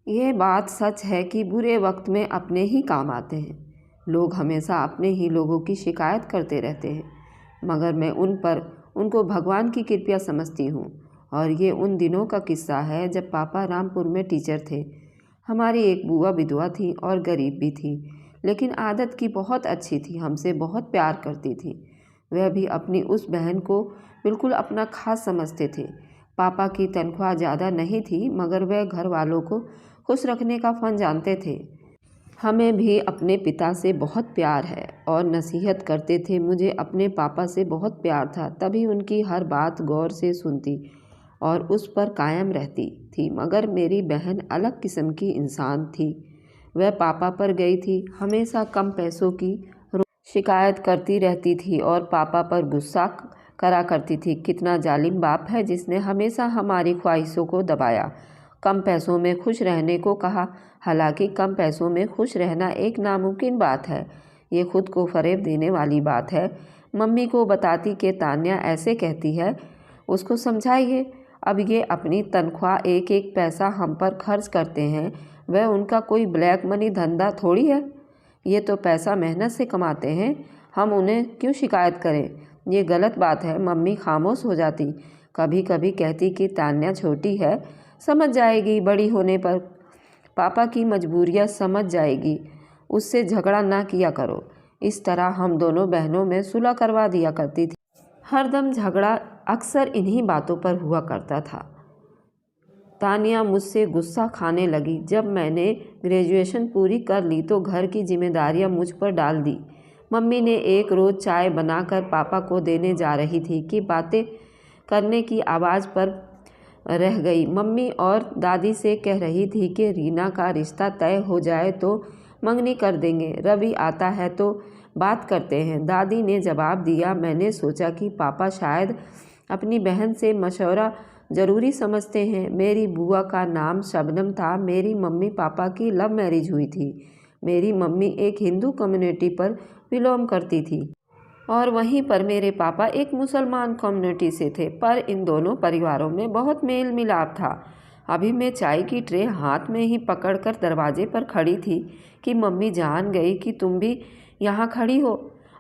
ये बात सच है कि बुरे वक्त में अपने ही काम आते हैं। लोग हमेशा अपने ही लोगों की शिकायत करते रहते हैं, मगर मैं उनको भगवान की कृपा समझती हूँ। और ये उन दिनों का किस्सा है जब पापा रामपुर में टीचर थे। हमारी एक बुआ विधवा थी और गरीब भी थी, लेकिन आदत की बहुत अच्छी थी, हमसे बहुत प्यार करती थी। वह भी अपनी उस बहन को बिल्कुल अपना खास समझते थे। पापा की तनख्वाह ज़्यादा नहीं थी, मगर वह घर वालों को खुश रखने का फन जानते थे। हमें भी अपने पिता से बहुत प्यार है और नसीहत करते थे। मुझे अपने पापा से बहुत प्यार था, तभी उनकी हर बात गौर से सुनती और उस पर कायम रहती थी। मगर मेरी बहन अलग किस्म की इंसान थी। वह पापा पर गई थी, हमेशा कम पैसों की शिकायत करती रहती थी और पापा पर गुस्सा करा करती थी। कितना जालिम बाप है जिसने हमेशा हमारी ख्वाहिशों को दबाया, कम पैसों में खुश रहने को कहा। हालांकि कम पैसों में खुश रहना एक नामुमकिन बात है, ये खुद को फरेब देने वाली बात है। मम्मी को बताती कि तान्या ऐसे कहती है, उसको समझाइए। अब ये अपनी तनख्वाह एक एक पैसा हम पर खर्च करते हैं, वह उनका कोई ब्लैक मनी धंधा थोड़ी है। ये तो पैसा मेहनत से कमाते हैं, हम उन्हें क्यों शिकायत करें, ये गलत बात है। मम्मी खामोश हो जाती, कभी कभी कहती कि तान्या छोटी है, समझ जाएगी, बड़ी होने पर पापा की मजबूरियां समझ जाएगी, उससे झगड़ा ना किया करो। इस तरह हम दोनों बहनों में सुलह करवा दिया करती थी। हरदम झगड़ा अक्सर इन्हीं बातों पर हुआ करता था। तानिया मुझसे गुस्सा खाने लगी। जब मैंने ग्रेजुएशन पूरी कर ली तो घर की जिम्मेदारियां मुझ पर डाल दी। मम्मी ने एक रोज़ चाय बनाकर पापा को देने जा रही थी कि बातें करने की आवाज़ पर रह गई। मम्मी और दादी से कह रही थी कि रीना का रिश्ता तय हो जाए तो मंगनी कर देंगे, रवि आता है तो बात करते हैं। दादी ने जवाब दिया। मैंने सोचा कि पापा शायद अपनी बहन से मशवरा ज़रूरी समझते हैं। मेरी बुआ का नाम शबनम था। मेरी मम्मी पापा की लव मैरिज हुई थी। मेरी मम्मी एक हिंदू कम्युनिटी पर बिलोंग करती थी और वहीं पर मेरे पापा एक मुसलमान कम्युनिटी से थे, पर इन दोनों परिवारों में बहुत मेल मिलाप था। अभी मैं चाय की ट्रे हाथ में ही पकड़कर दरवाजे पर खड़ी थी कि मम्मी जान गई कि तुम भी यहाँ खड़ी हो,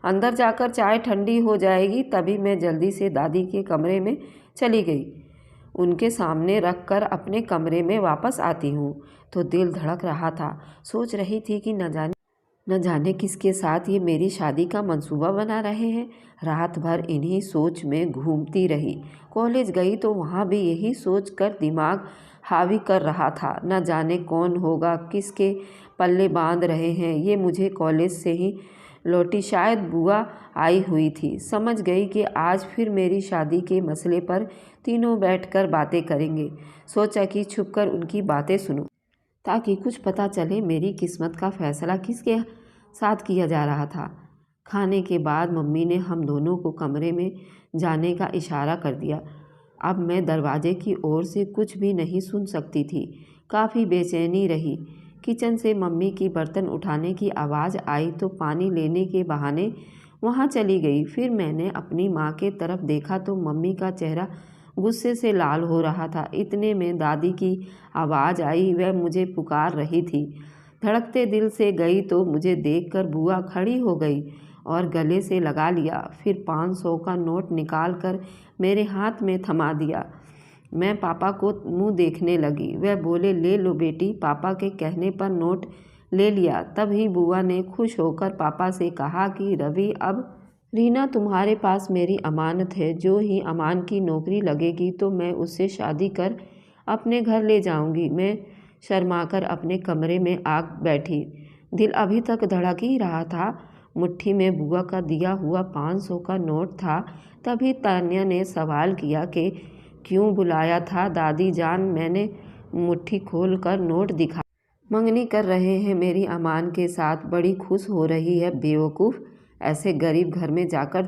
अंदर जाकर चाय ठंडी हो जाएगी। तभी मैं जल्दी से दादी के कमरे में चली गई। उनके सामने रखकर अपने कमरे में वापस आती हूँ तो दिल धड़क रहा था। सोच रही थी कि न जाने किसके साथ ये मेरी शादी का मंसूबा बना रहे हैं। रात भर इन्हीं सोच में घूमती रही। कॉलेज गई तो वहाँ भी यही सोच कर दिमाग हावी कर रहा था। न जाने कौन होगा, किसके पल्ले बांध रहे हैं। ये मुझे कॉलेज से ही लौटी शायद बुआ आई हुई थी। समझ गई कि आज फिर मेरी शादी के मसले पर तीनों बैठकर बातें करेंगे। सोचा कि छुपकर उनकी बातें सुनूं ताकि कुछ पता चले मेरी किस्मत का फैसला किसके साथ किया जा रहा था। खाने के बाद मम्मी ने हम दोनों को कमरे में जाने का इशारा कर दिया। अब मैं दरवाजे की ओर से कुछ भी नहीं सुन सकती थी। काफ़ी बेचैनी रही। किचन से मम्मी की बर्तन उठाने की आवाज़ आई तो पानी लेने के बहाने वहाँ चली गई। फिर मैंने अपनी माँ के तरफ देखा तो मम्मी का चेहरा गुस्से से लाल हो रहा था। इतने में दादी की आवाज़ आई, वह मुझे पुकार रही थी। धड़कते दिल से गई तो मुझे देखकर बुआ खड़ी हो गई और गले से लगा लिया। फिर 500 का नोट निकाल कर मेरे हाथ में थमा दिया। मैं पापा को मुंह देखने लगी। वह बोले, ले लो बेटी। पापा के कहने पर नोट ले लिया। तभी बुआ ने खुश होकर पापा से कहा कि रवि, अब रीना तुम्हारे पास मेरी अमानत है। जो ही अमान की नौकरी लगेगी तो मैं उससे शादी कर अपने घर ले जाऊंगी। मैं शर्माकर अपने कमरे में आ बैठी। दिल अभी तक धड़क ही रहा था। मुट्ठी में बुआ का दिया हुआ 500 का नोट था। तभी तान्या ने सवाल किया कि क्यों बुलाया था दादी जान। मैंने मुट्ठी खोल कर नोट दिखा। मंगनी कर रहे हैं मेरी अमान के साथ, बड़ी खुश हो रही है। बेवकूफ़, ऐसे गरीब घर में जाकर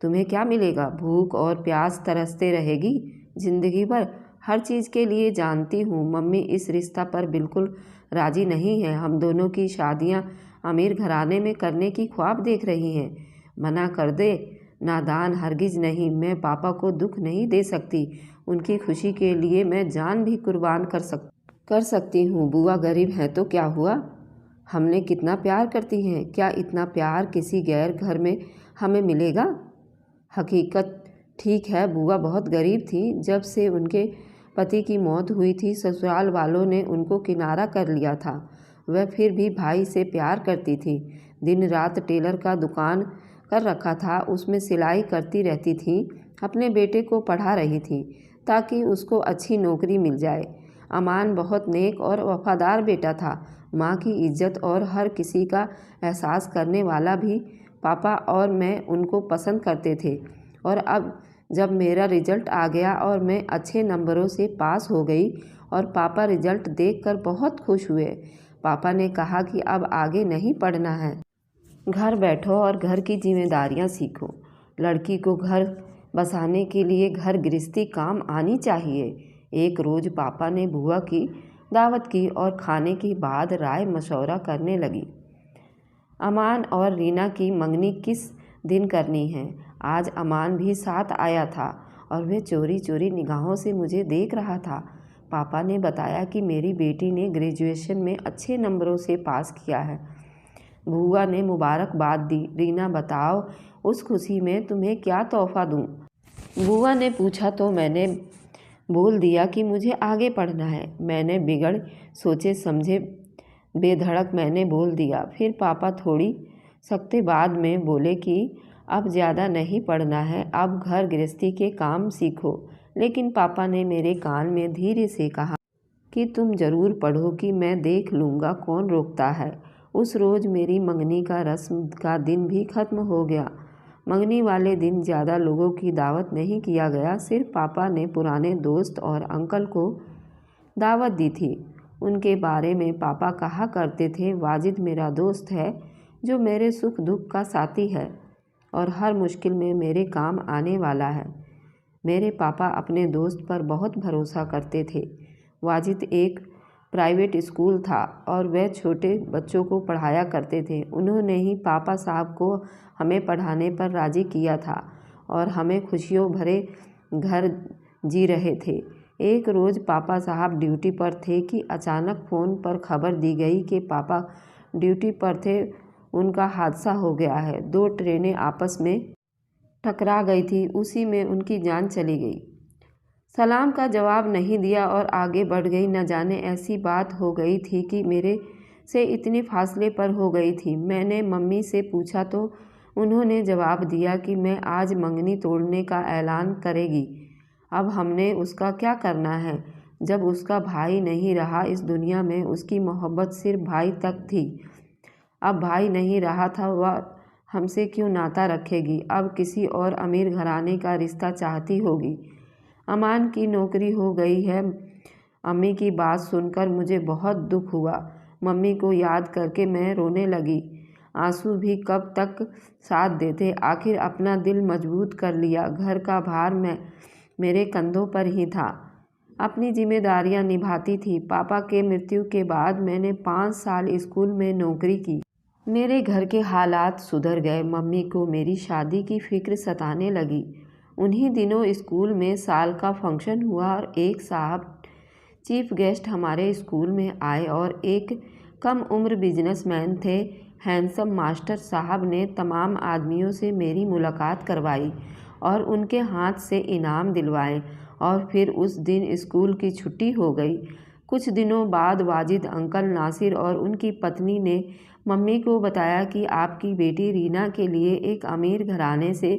तुम्हें क्या मिलेगा? भूख और प्यास तरसते रहेगी जिंदगी भर। हर चीज़ के लिए जानती हूँ मम्मी इस रिश्ता पर बिल्कुल राज़ी नहीं है। हम दोनों की शादियाँ अमीर घराने में करने की ख्वाब देख रही हैं। मना कर दे। नादान, हरगिज नहीं। मैं पापा को दुख नहीं दे सकती। उनकी खुशी के लिए मैं जान भी कुर्बान कर सकती हूँ। बुआ गरीब हैं तो क्या हुआ, हमने कितना प्यार करती हैं, क्या इतना प्यार किसी गैर घर में हमें मिलेगा। हकीकत ठीक है, बुआ बहुत गरीब थी। जब से उनके पति की मौत हुई थी ससुराल वालों ने उनको किनारा कर लिया था। वह फिर भी भाई से प्यार करती थी। दिन रात टेलर का दुकान कर रखा था, उसमें सिलाई करती रहती थी। अपने बेटे को पढ़ा रही थी ताकि उसको अच्छी नौकरी मिल जाए। अमान बहुत नेक और वफादार बेटा था। माँ की इज्जत और हर किसी का एहसास करने वाला भी। पापा और मैं उनको पसंद करते थे। और अब जब मेरा रिजल्ट आ गया और मैं अच्छे नंबरों से पास हो गई और पापा रिजल्ट देखकर बहुत खुश हुए। पापा ने कहा कि अब आगे नहीं पढ़ना है, घर बैठो और घर की जिम्मेदारियां सीखो। लड़की को घर बसाने के लिए घर गृहस्थी काम आनी चाहिए। एक रोज़ पापा ने बुआ की दावत की और खाने के बाद राय मशवरा करने लगी। अमान और रीना की मंगनी किस दिन करनी है। आज अमान भी साथ आया था और वह चोरी चोरी निगाहों से मुझे देख रहा था। पापा ने बताया कि मेरी बेटी ने ग्रेजुएशन में अच्छे नंबरों से पास किया है। बुआ ने मुबारकबाद दी। रीना बताओ, उस खुशी में तुम्हें क्या तोहफा दूँ। बुआ ने पूछा तो मैंने बोल दिया कि मुझे आगे पढ़ना है। मैंने बिगड़ सोचे समझे बेधड़क मैंने बोल दिया। फिर पापा थोड़ी सख्ते बाद में बोले कि अब ज़्यादा नहीं पढ़ना है, अब घर गृहस्थी के काम सीखो। लेकिन पापा ने मेरे कान में धीरे से कहा कि तुम ज़रूर पढ़ो कि मैं देख लूँगा, कौन रोकता है। उस रोज़ मेरी मंगनी का रस्म का दिन भी ख़त्म हो गया। मंगनी वाले दिन ज़्यादा लोगों की दावत नहीं किया गया। सिर्फ पापा ने पुराने दोस्त और अंकल को दावत दी थी। उनके बारे में पापा कहा करते थे, वाजिद मेरा दोस्त है जो मेरे सुख दुख का साथी है और हर मुश्किल में मेरे काम आने वाला है। मेरे पापा अपने दोस्त पर बहुत भरोसा करते थे। वाजिद एक प्राइवेट स्कूल था और वह छोटे बच्चों को पढ़ाया करते थे। उन्होंने ही पापा साहब को हमें पढ़ाने पर राज़ी किया था और हमें खुशियों भरे घर जी रहे थे। एक रोज़ पापा साहब ड्यूटी पर थे कि अचानक फ़ोन पर खबर दी गई कि पापा ड्यूटी पर थे, उनका हादसा हो गया है। 2 ट्रेनें आपस में टकरा गई थी, उसी में उनकी जान चली गई। सलाम का जवाब नहीं दिया और आगे बढ़ गई। न जाने ऐसी बात हो गई थी कि मेरे से इतने फासले पर हो गई थी। मैंने मम्मी से पूछा तो उन्होंने जवाब दिया कि मैं आज मंगनी तोड़ने का ऐलान करेगी। अब हमने उसका क्या करना है। जब उसका भाई नहीं रहा इस दुनिया में, उसकी मोहब्बत सिर्फ भाई तक थी। अब भाई नहीं रहा था, वह हमसे क्यों नाता रखेगी। अब किसी और अमीर घराने का रिश्ता चाहती होगी। अमान की नौकरी हो गई है। अम्मी की बात सुनकर मुझे बहुत दुख हुआ। मम्मी को याद करके मैं रोने लगी। आंसू भी कब तक साथ देते। आखिर अपना दिल मजबूत कर लिया। घर का भार मेरे कंधों पर ही था। अपनी जिम्मेदारियां निभाती थी। पापा के मृत्यु के बाद मैंने 5 साल स्कूल में नौकरी की। मेरे घर के हालात सुधर गए। मम्मी को मेरी शादी की फिक्र सताने लगी। उन्हीं दिनों स्कूल में साल का फंक्शन हुआ और एक साहब चीफ गेस्ट हमारे स्कूल में आए और एक कम उम्र बिजनेसमैन थे। हैंडसम मास्टर साहब ने तमाम आदमियों से मेरी मुलाकात करवाई और उनके हाथ से इनाम दिलवाए और फिर उस दिन स्कूल की छुट्टी हो गई। कुछ दिनों बाद वाजिद अंकल नासिर और उनकी पत्नी ने मम्मी को बताया कि आपकी बेटी रीना के लिए एक अमीर घराने से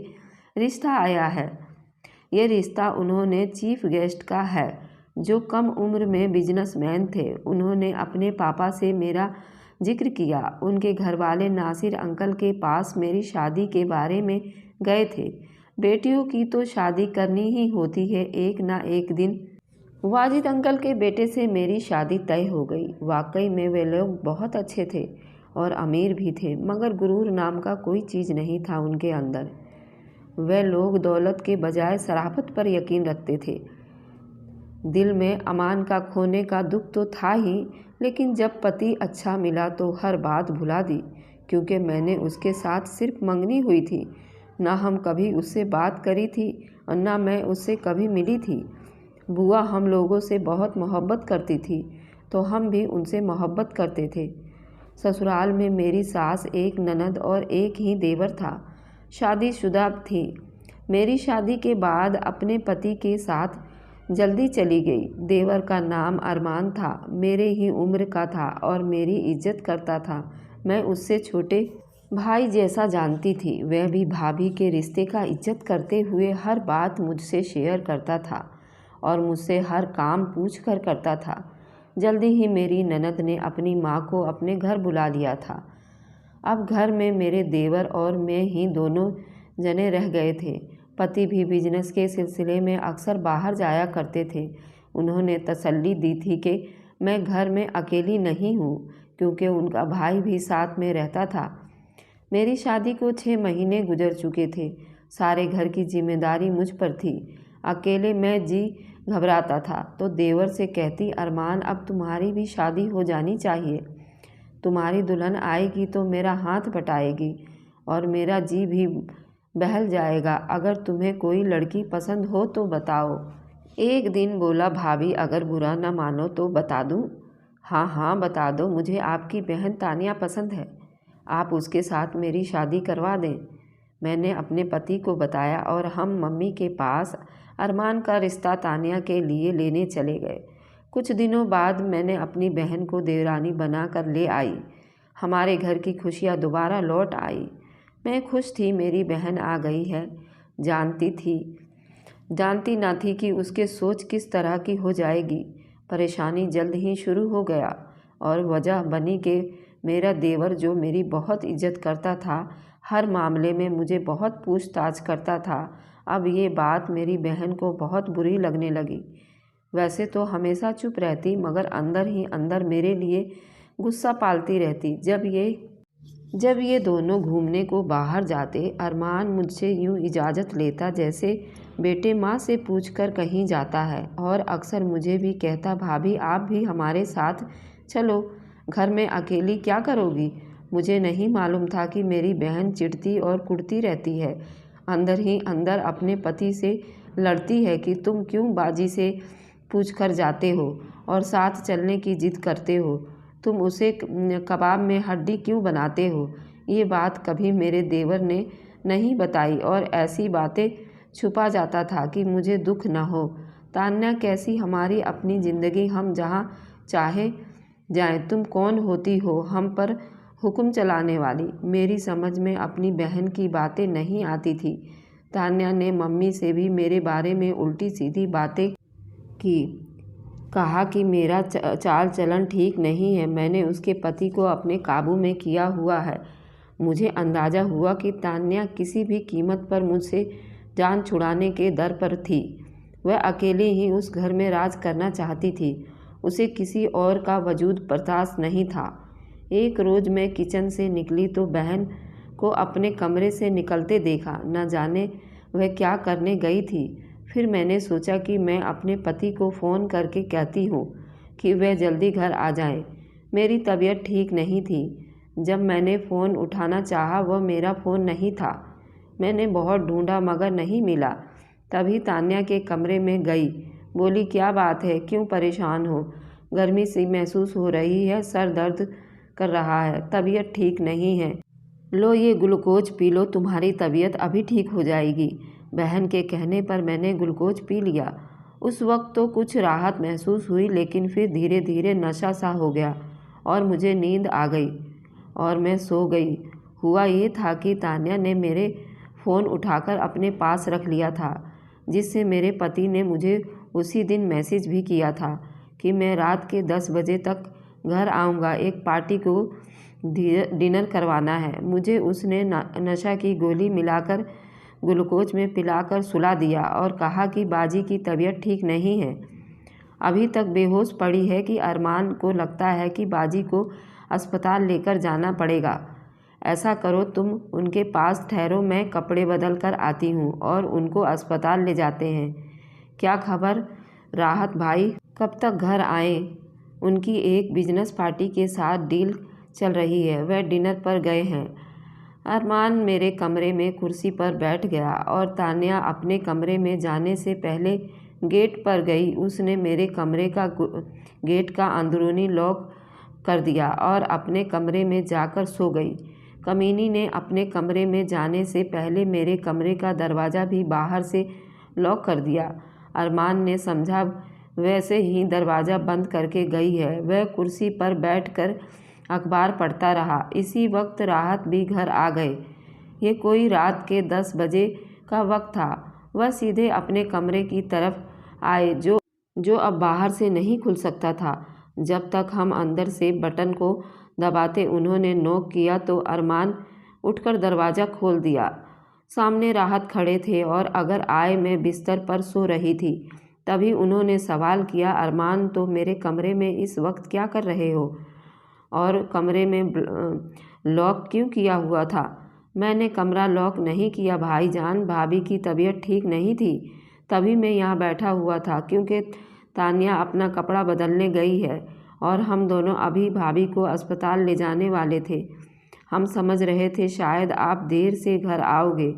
रिश्ता आया है। ये रिश्ता उन्होंने चीफ गेस्ट का है जो कम उम्र में बिजनेसमैन थे। उन्होंने अपने पापा से मेरा जिक्र किया। उनके घरवाले नासिर अंकल के पास मेरी शादी के बारे में गए थे। बेटियों की तो शादी करनी ही होती है, एक ना एक दिन वाजिद अंकल के बेटे से मेरी शादी तय हो गई। वाकई में वे लोग बहुत अच्छे थे और अमीर भी थे, मगर गुरूर नाम का कोई चीज़ नहीं था उनके अंदर। वे लोग दौलत के बजाय शराफत पर यकीन रखते थे। दिल में अमान का खोने का दुख तो था ही, लेकिन जब पति अच्छा मिला तो हर बात भुला दी, क्योंकि मैंने उसके साथ सिर्फ मंगनी हुई थी। ना हम कभी उससे बात करी थी और ना मैं उससे कभी मिली थी। बुआ हम लोगों से बहुत मोहब्बत करती थी। तो हम भी उनसे मोहब्बत करते थे। ससुराल में मेरी सास, एक ननद और एक ही देवर था। शादीशुदा थी। मेरी शादी के बाद अपने पति के साथ जल्दी चली गई। देवर का नाम अरमान था, मेरे ही उम्र का था और मेरी इज्जत करता था। मैं उससे छोटे भाई जैसा जानती थी। वह भी भाभी के रिश्ते का इज्जत करते हुए हर बात मुझसे शेयर करता था और मुझसे हर काम पूछ कर करता था। जल्दी ही मेरी ननद ने अपनी माँ को अपने घर बुला लिया था। अब घर में मेरे देवर और मैं ही दोनों जने रह गए थे। पति भी बिजनेस के सिलसिले में अक्सर बाहर जाया करते थे। उन्होंने तसल्ली दी थी कि मैं घर में अकेली नहीं हूँ, क्योंकि उनका भाई भी साथ में रहता था। मेरी शादी को 6 महीने गुजर चुके थे। सारे घर की जिम्मेदारी मुझ पर थी। अकेले मैं जी घबराता था तो देवर से कहती, अरमान अब तुम्हारी भी शादी हो जानी चाहिए। तुम्हारी दुल्हन आएगी तो मेरा हाथ बटाएगी और मेरा जी भी बहल जाएगा। अगर तुम्हें कोई लड़की पसंद हो तो बताओ। एक दिन बोला, भाभी अगर बुरा न मानो तो बता दूं? हाँ हाँ बता दो, मुझे आपकी बहन तानिया पसंद है। आप उसके साथ मेरी शादी करवा दें। मैंने अपने पति को बताया और हम मम्मी के पास अरमान का रिश्ता तानिया के लिए लेने चले गए। कुछ दिनों बाद मैंने अपनी बहन को देवरानी बनाकर ले आई। हमारे घर की खुशियाँ दोबारा लौट आई। मैं खुश थी, मेरी बहन आ गई है। जानती ना थी कि उसके सोच किस तरह की हो जाएगी। परेशानी जल्द ही शुरू हो गया और वजह बनी कि मेरा देवर, जो मेरी बहुत इज्जत करता था, हर मामले में मुझे बहुत पूछताछ करता था। अब ये बात मेरी बहन को बहुत बुरी लगने लगी। वैसे तो हमेशा चुप रहती, मगर अंदर ही अंदर मेरे लिए गुस्सा पालती रहती। जब ये दोनों घूमने को बाहर जाते, अरमान मुझसे यूँ इजाज़त लेता जैसे बेटे माँ से पूछकर कहीं जाता है, और अक्सर मुझे भी कहता, भाभी आप भी हमारे साथ चलो, घर में अकेली क्या करोगी। मुझे नहीं मालूम था कि मेरी बहन चिढ़ती और कुढ़ती रहती है। अंदर ही अंदर अपने पति से लड़ती है कि तुम क्यों बाजी से पूछ कर जाते हो और साथ चलने की जिद करते हो। तुम उसे कबाब में हड्डी क्यों बनाते हो। ये बात कभी मेरे देवर ने नहीं बताई और ऐसी बातें छुपा जाता था कि मुझे दुख न हो। तान्या कैसी, हमारी अपनी ज़िंदगी, हम जहाँ चाहे जाएं। तुम कौन होती हो हम पर हुक्म चलाने वाली। मेरी समझ में अपनी बहन की बातें नहीं आती थी। तान्या ने मम्मी से भी मेरे बारे में उल्टी सीधी बातें की। कहा कि मेरा चाल चलन ठीक नहीं है। मैंने उसके पति को अपने काबू में किया हुआ है। मुझे अंदाज़ा हुआ कि तान्या किसी भी कीमत पर मुझसे जान छुड़ाने के दर पर थी। वह अकेले ही उस घर में राज करना चाहती थी। उसे किसी और का वजूद बर्दाश्त नहीं था। एक रोज़ मैं किचन से निकली तो बहन को अपने कमरे से निकलते देखा। न जाने वह क्या करने गई थी। फिर मैंने सोचा कि मैं अपने पति को फ़ोन करके कहती हूँ कि वह जल्दी घर आ जाएं। मेरी तबीयत ठीक नहीं थी। जब मैंने फ़ोन उठाना चाहा, वह मेरा फ़ोन नहीं था। मैंने बहुत ढूंढा मगर नहीं मिला। तभी तान्या के कमरे में गई। बोली, क्या बात है, क्यों परेशान हो। गर्मी सी महसूस हो रही है, सर दर्द कर रहा है, तबीयत ठीक नहीं है। लो ये ग्लूकोज पी लो, तुम्हारी तबीयत अभी ठीक हो जाएगी। बहन के कहने पर मैंने ग्लूकोज पी लिया। उस वक्त तो कुछ राहत महसूस हुई, लेकिन फिर धीरे धीरे नशा सा हो गया और मुझे नींद आ गई और मैं सो गई। हुआ ये था कि तान्या ने मेरे फ़ोन उठाकर अपने पास रख लिया था, जिससे मेरे पति ने मुझे उसी दिन मैसेज भी किया था कि मैं रात के 10 बजे तक घर आऊँगा, एक पार्टी को डिनर करवाना है। मुझे उसने नशा की गोली मिलाकर ग्लूकोज में पिलाकर सुला दिया और कहा कि बाजी की तबीयत ठीक नहीं है, अभी तक बेहोश पड़ी है, कि अरमान को लगता है कि बाजी को अस्पताल लेकर जाना पड़ेगा। ऐसा करो, तुम उनके पास ठहरो, मैं कपड़े बदल कर आती हूँ और उनको अस्पताल ले जाते हैं। क्या खबर राहत भाई, कब तक घर आए। उनकी एक बिजनेस पार्टी के साथ डील चल रही है, वह डिनर पर गए हैं। अरमान मेरे कमरे में कुर्सी पर बैठ गया और तान्या अपने कमरे में जाने से पहले गेट पर गई। उसने मेरे कमरे का गेट का अंदरूनी लॉक कर दिया और अपने कमरे में जाकर सो गई। कमीनी ने अपने कमरे में जाने से पहले मेरे कमरे का दरवाज़ा भी बाहर से लॉक कर दिया। अरमान ने समझा वैसे ही दरवाज़ा बंद करके गई है। वह कुर्सी पर बैठकर अखबार पढ़ता रहा। इसी वक्त राहत भी घर आ गए। ये कोई रात के 10 बजे का वक्त था। वह सीधे अपने कमरे की तरफ आए जो अब बाहर से नहीं खुल सकता था। जब तक हम अंदर से बटन को दबाते उन्होंने नॉक किया तो अरमान उठकर दरवाज़ा खोल दिया। सामने राहत खड़े थे और अगर आए मैं बिस्तर पर सो रही थी। तभी उन्होंने सवाल किया, अरमान तो मेरे कमरे में इस वक्त क्या कर रहे हो और कमरे में लॉक क्यों किया हुआ था? मैंने कमरा लॉक नहीं किया भाईजान, भाभी की तबीयत ठीक नहीं थी तभी मैं यहाँ बैठा हुआ था क्योंकि तानिया अपना कपड़ा बदलने गई है और हम दोनों अभी भाभी को अस्पताल ले जाने वाले थे। हम समझ रहे थे शायद आप देर से घर आओगे।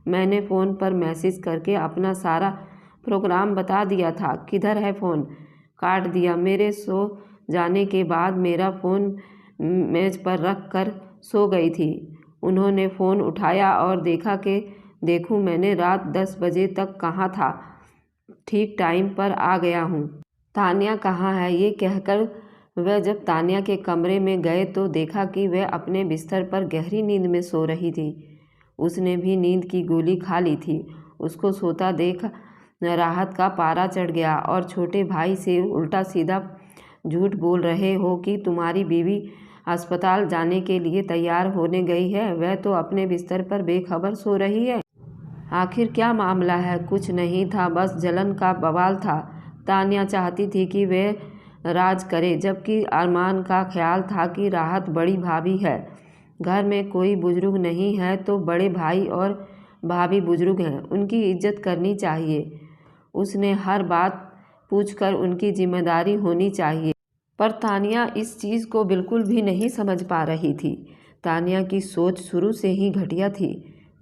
मैंने फ़ोन पर मैसेज करके अपना सारा प्रोग्राम बता दिया था। किधर है फ़ोन? काट दिया। मेरे सो जाने के बाद मेरा फ़ोन मेज पर रख कर सो गई थी। उन्होंने फ़ोन उठाया और देखूं मैंने रात 10 बजे तक कहाँ था। ठीक टाइम पर आ गया हूँ। तानिया कहाँ है? ये कहकर वह जब तानिया के कमरे में गए तो देखा कि वह अपने बिस्तर पर गहरी नींद में सो रही थी। उसने भी नींद की गोली खा ली थी। उसको सोता देख राहत का पारा चढ़ गया और छोटे भाई से उल्टा सीधा झूठ बोल रहे हो कि तुम्हारी बीवी अस्पताल जाने के लिए तैयार होने गई है, वह तो अपने बिस्तर पर बेखबर सो रही है। आखिर क्या मामला है? कुछ नहीं था, बस जलन का बवाल था। तानिया चाहती थी कि वह राज करे जबकि अरमान का ख्याल था कि राहत बड़ी भाभी है। घर में कोई बुजुर्ग नहीं है तो बड़े भाई और भाभी बुजुर्ग हैं, उनकी इज्जत करनी चाहिए। उसने हर बात पूछकर उनकी जिम्मेदारी होनी चाहिए। पर तानिया इस चीज़ को बिल्कुल भी नहीं समझ पा रही थी। तानिया की सोच शुरू से ही घटिया थी।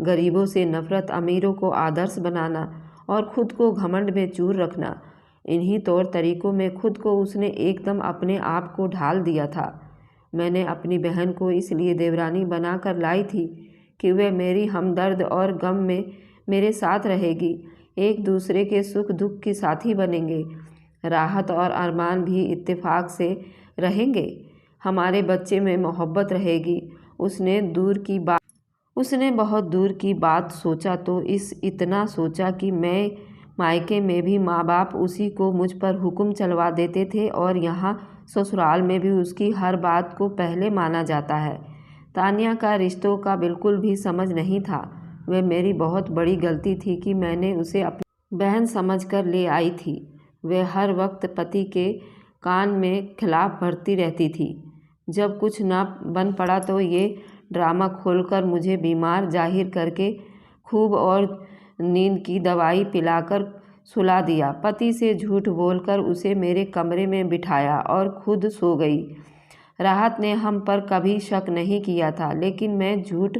गरीबों से नफरत, अमीरों को आदर्श बनाना और खुद को घमंड में चूर रखना, इन्हीं तौर तरीकों में खुद को उसने एकदम अपने आप को ढाल दिया था। मैंने अपनी बहन को इसलिए देवरानी बनाकर लाई थी कि वह मेरी हमदर्द और गम में मेरे साथ रहेगी। एक दूसरे के सुख दुख की साथी बनेंगे। राहत और अरमान भी इत्तेफाक से रहेंगे। हमारे बच्चे में मोहब्बत रहेगी। उसने बहुत दूर की बात सोचा तो इतना सोचा कि मैं मायके में भी माँ बाप उसी को मुझ पर हुक्म चलवा देते थे और यहाँ ससुराल में भी उसकी हर बात को पहले माना जाता है। तानिया का रिश्तों का बिल्कुल भी समझ नहीं था। वह मेरी बहुत बड़ी गलती थी कि मैंने उसे अपनी बहन समझकर ले आई थी। वह हर वक्त पति के कान में खिलाफ भरती रहती थी। जब कुछ न बन पड़ा तो ये ड्रामा खोलकर मुझे बीमार जाहिर करके खूब और नींद की दवाई पिलाकर सुला दिया। पति से झूठ बोलकर उसे मेरे कमरे में बिठाया और खुद सो गई। राहत ने हम पर कभी शक नहीं किया था, लेकिन मैं झूठ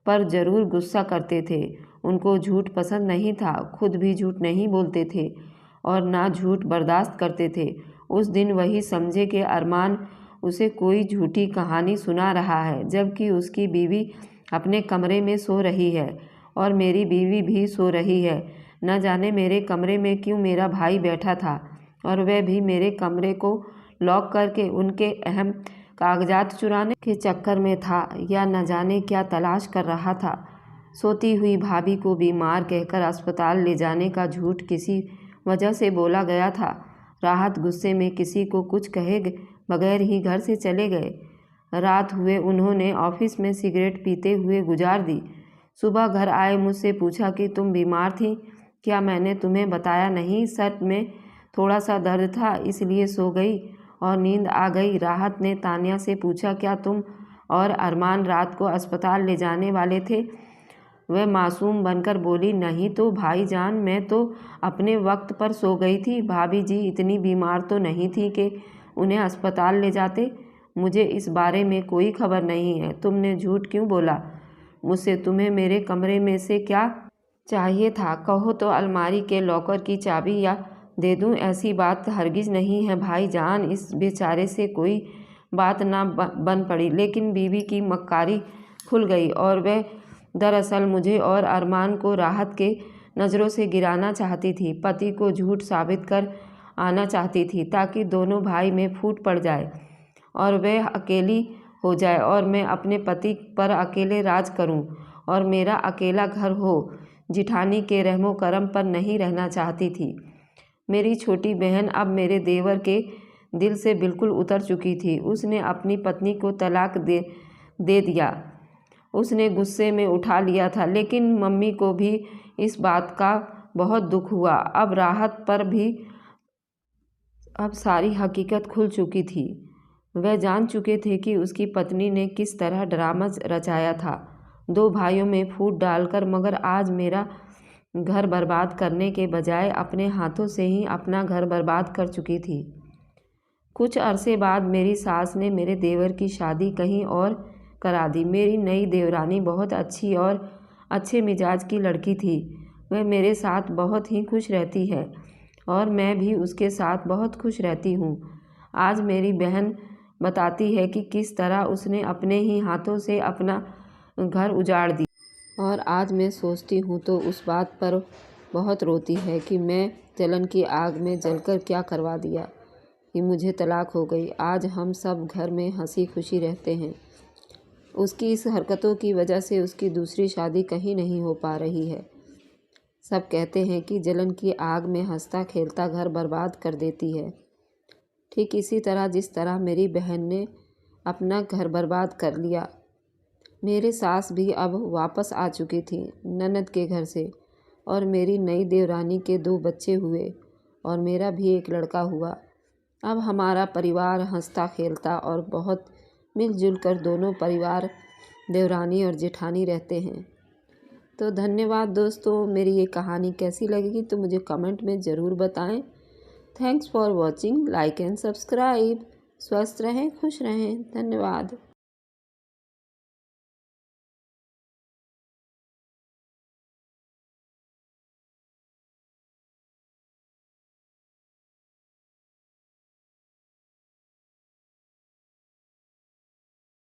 पर ज़रूर गुस्सा करते थे। उनको झूठ पसंद नहीं था, खुद भी झूठ नहीं बोलते थे और ना झूठ बर्दाश्त करते थे। उस दिन वही समझे कि अरमान उसे कोई झूठी कहानी सुना रहा है, जबकि उसकी बीवी अपने कमरे में सो रही है और मेरी बीवी भी सो रही है। न जाने मेरे कमरे में क्यों मेरा भाई बैठा था और वह भी मेरे कमरे को लॉक करके उनके अहम कागजात चुराने के चक्कर में था या न जाने क्या तलाश कर रहा था। सोती हुई भाभी को बीमार कहकर अस्पताल ले जाने का झूठ किसी वजह से बोला गया था। राहत गुस्से में किसी को कुछ कहे बगैर ही घर से चले गए। रात हुए उन्होंने ऑफिस में सिगरेट पीते हुए गुजार दी। सुबह घर आए मुझसे पूछा कि तुम बीमार थी क्या? मैंने तुम्हें बताया नहीं, सर में थोड़ा सा दर्द था इसलिए सो गई और नींद आ गई। राहत ने तानिया से पूछा, क्या तुम और अरमान रात को अस्पताल ले जाने वाले थे? वह मासूम बनकर बोली, नहीं तो भाईजान, मैं तो अपने वक्त पर सो गई थी। भाभी जी इतनी बीमार तो नहीं थी कि उन्हें अस्पताल ले जाते। मुझे इस बारे में कोई खबर नहीं है। तुमने झूठ क्यों बोला मुझसे? तुम्हें मेरे कमरे में से क्या चाहिए था? कहो तो अलमारी के लॉकर की चाबी या दे दूं, ऐसी बात हरगिज नहीं है भाईजान। इस बेचारे से कोई बात ना बन पड़ी, लेकिन बीवी की मक्कारी खुल गई और वह दरअसल मुझे और अरमान को राहत के नज़रों से गिराना चाहती थी। पति को झूठ साबित कर आना चाहती थी ताकि दोनों भाई में फूट पड़ जाए और वह अकेली हो जाए और मैं अपने पति पर अकेले राज करूं और मेरा अकेला घर हो। जिठानी के रहमो करम पर नहीं रहना चाहती थी। मेरी छोटी बहन अब मेरे देवर के दिल से बिल्कुल उतर चुकी थी। उसने अपनी पत्नी को तलाक दे दिया। उसने गुस्से में उठा लिया था, लेकिन मम्मी को भी इस बात का बहुत दुख हुआ। अब राहत पर भी अब सारी हकीकत खुल चुकी थी। वह जान चुके थे कि उसकी पत्नी ने किस तरह ड्रामा रचाया था, दो भाइयों में फूट डालकर, मगर आज मेरा घर बर्बाद करने के बजाय अपने हाथों से ही अपना घर बर्बाद कर चुकी थी। कुछ अरसे बाद मेरी सास ने मेरे देवर की शादी कहीं और करा दी। मेरी नई देवरानी बहुत अच्छी और अच्छे मिजाज की लड़की थी। वह मेरे साथ बहुत ही खुश रहती है और मैं भी उसके साथ बहुत खुश रहती हूँ। आज मेरी बहन बताती है कि किस तरह उसने अपने ही हाथों से अपना घर उजाड़ दिया और आज मैं सोचती हूँ तो उस बात पर बहुत रोती है कि मैं जलन की आग में जलकर क्या करवा दिया कि मुझे तलाक हो गई। आज हम सब घर में हंसी खुशी रहते हैं। उसकी इस हरकतों की वजह से उसकी दूसरी शादी कहीं नहीं हो पा रही है। सब कहते हैं कि जलन की आग में हंसता खेलता घर बर्बाद कर देती है। ठीक इसी तरह जिस तरह मेरी बहन ने अपना घर बर्बाद कर लिया। मेरे सास भी अब वापस आ चुकी थी ननद के घर से और मेरी नई देवरानी के 2 बच्चे हुए और मेरा भी एक लड़का हुआ। अब हमारा परिवार हंसता खेलता और बहुत मिलजुल कर दोनों परिवार देवरानी और जेठानी रहते हैं। तो धन्यवाद दोस्तों। मेरी ये कहानी कैसी लगेगी तो मुझे कमेंट में ज़रूर बताएं। Thanks for watching. Like and subscribe. स्वस्थ रहें, खुश रहें। धन्यवाद।